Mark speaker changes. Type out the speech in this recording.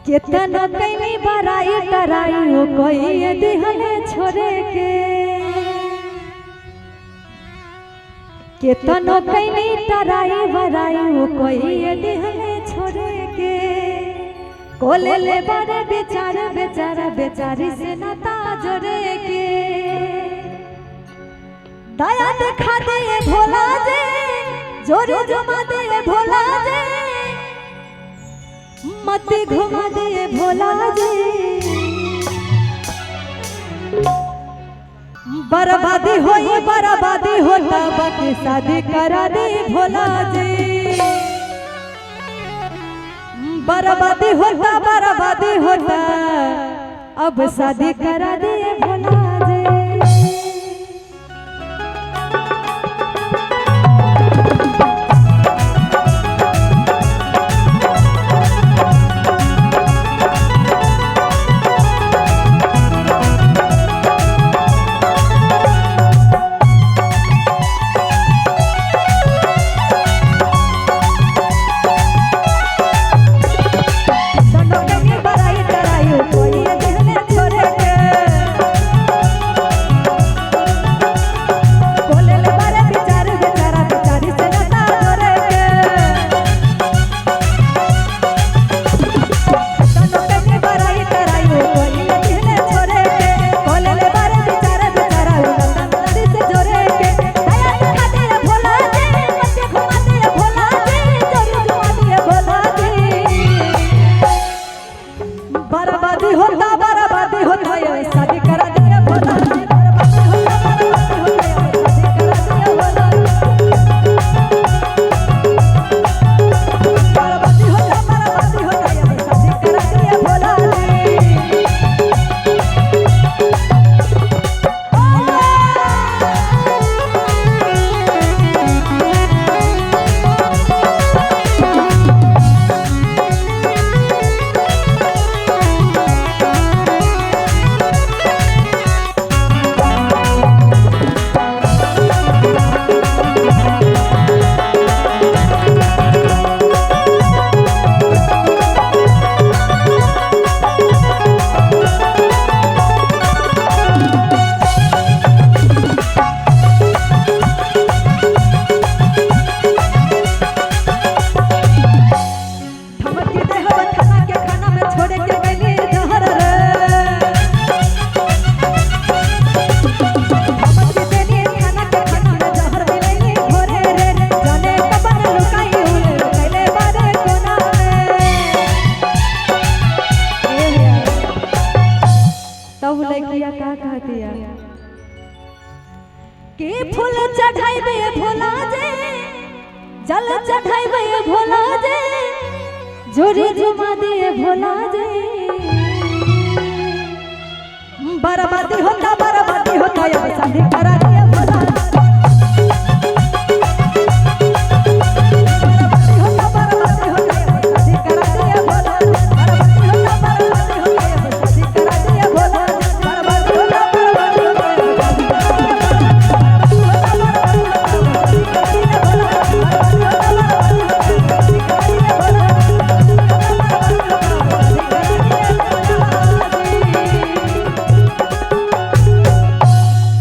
Speaker 1: केतनो कैनी बराई टराई हो कोई दिहले छोड़े के केतनो कैनी टराई बराई हो कोई दिहले छोड़े के कोले ले बारे बेचारा बेचारा बेचारी से नाता जोड़े के दया दिखा दे भोला जे जोरे जुमा दे भोला जे मत घुमा दे भोला जी बर्बादी होता बाकी शादी करा दे भोला जी बर्बादी होता अब शादी करा दे भोला जी। बर्बादी होता है शादी करा दे भोला जी बर्बादी होता है शादी करा दे भोला के फूल चढ़ाइबे भोला जे जल चढ़ाइबे भोला जे जोरी जुमा दे भोला जे बर्बादी होता शादी करा